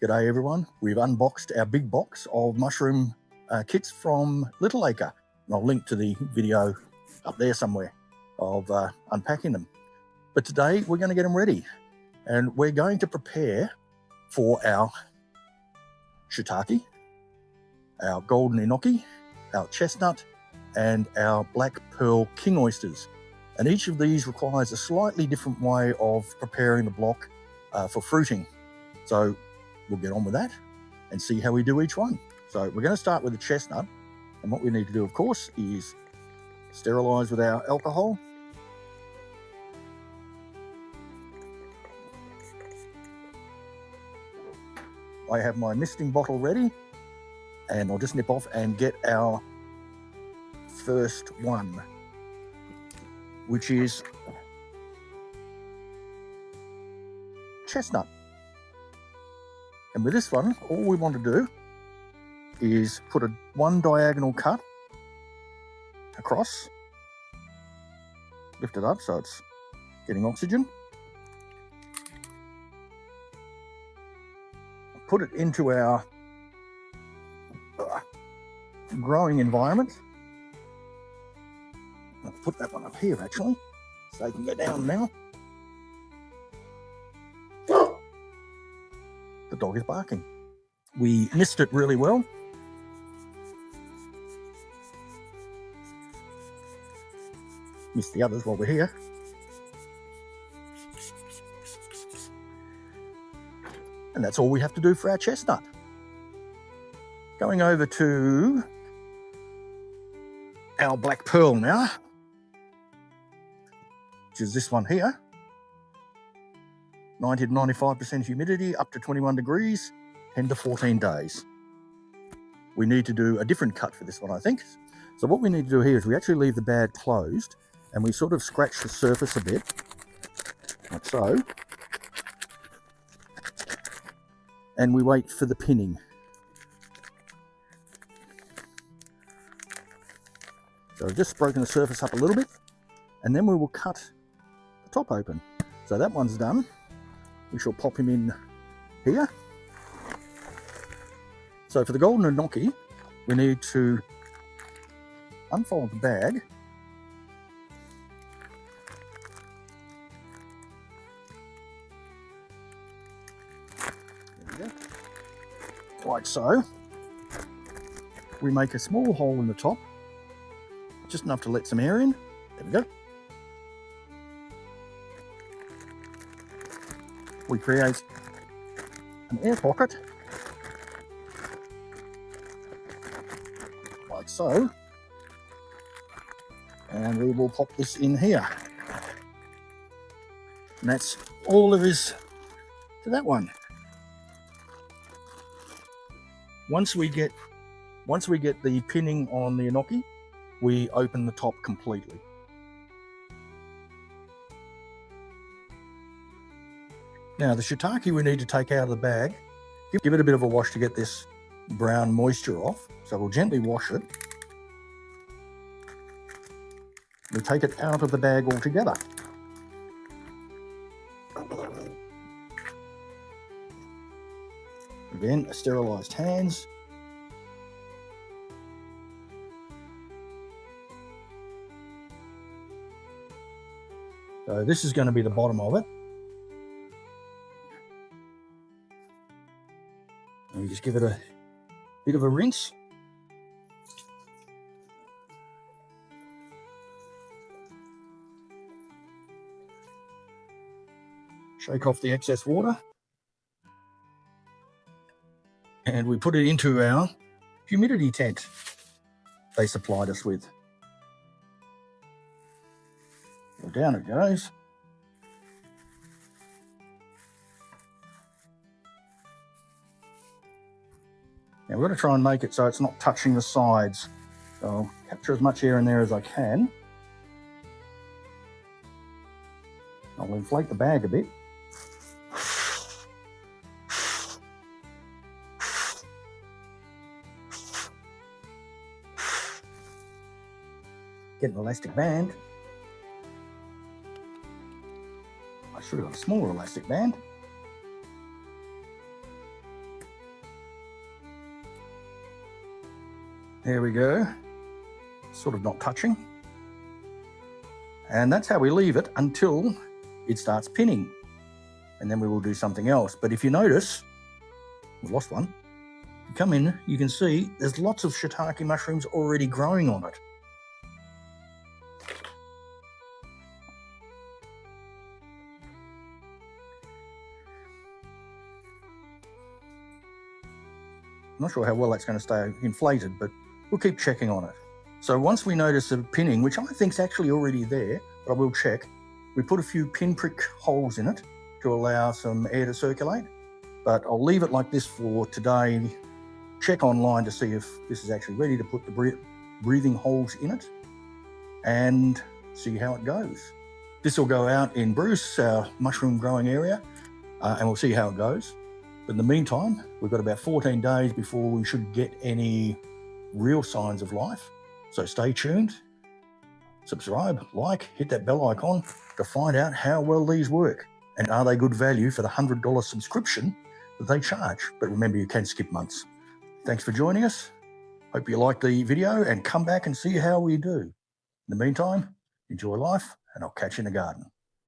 G'day everyone, we've unboxed our big box of mushroom kits from Little Acre. And I'll link to the video up there somewhere of unpacking them. But today we're going to get them ready and we're going to prepare for our Shiitake, our golden Enoki, our Chestnut and our Black Pearl King Oysters. And each of these requires a slightly different way of preparing the block for fruiting. So we'll get on with that and see how we do each one. So we're going to start with the chestnut, and what we need to do, of course, is sterilize with our alcohol. I have my misting bottle ready, and I'll just nip off and get our first one, which is chestnut. And with this one, all we want to do is put one diagonal cut across, lift it up so it's getting oxygen, put it into our growing environment. I'll put that one up here actually, so they can go down now. The dog is barking. We missed it really well. Missed the others while we're here. And that's all we have to do for our chestnut. Going over to our black pearl now, which is this one here. 90 to 95% humidity, up to 21 degrees, 10 to 14 days. We need to do a different cut for this one, I think. So what we need to do here is we actually leave the bag closed and we sort of scratch the surface a bit, like so. And we wait for the pinning. So I've just broken the surface up a little bit, and then we will cut the top open. So that one's done. We shall pop him in here. So for the golden Enoki, we need to unfold the bag. There we go. Like so. We make a small hole in the top, just enough to let some air in. There we go. We create an air pocket, like so, and we will pop this in here. And that's all there is to that one. Once we get the pinning on the Enoki, we open the top completely. Now the shiitake we need to take out of the bag, give it a bit of a wash to get this brown moisture off. So we'll gently wash it. We take it out of the bag altogether. Again, sterilised hands. So this is going to be the bottom of it. And we just give it a bit of a rinse. Shake off the excess water. And we put it into our humidity tent they supplied us with. So down it goes. Now we're going to try and make it so it's not touching the sides. So I'll capture as much air in there as I can. I'll inflate the bag a bit. Get an elastic band. I should have got a smaller elastic band. There we go. Sort of not touching. And that's how we leave it until it starts pinning. And then we will do something else. But if you notice, we've lost one. If you come in, you can see there's lots of shiitake mushrooms already growing on it. I'm not sure how well that's going to stay inflated, but we'll keep checking on it. So once we notice a pinning, which I think is actually already there, but I will check, we put a few pinprick holes in it to allow some air to circulate. But I'll leave it like this for today. Check online to see if this is actually ready to put the breathing holes in it and see how it goes. This will go out in Bruce, our mushroom growing area, and we'll see how it goes. But in the meantime, we've got about 14 days before we should get any real signs of life. So stay tuned, subscribe, like, hit that bell icon to find out how well these work. And are they good value for the $100 subscription that they charge? But remember, you can skip months. Thanks for joining us. Hope you liked the video and come back and see how we do. In the meantime, enjoy life, and I'll catch you in the garden.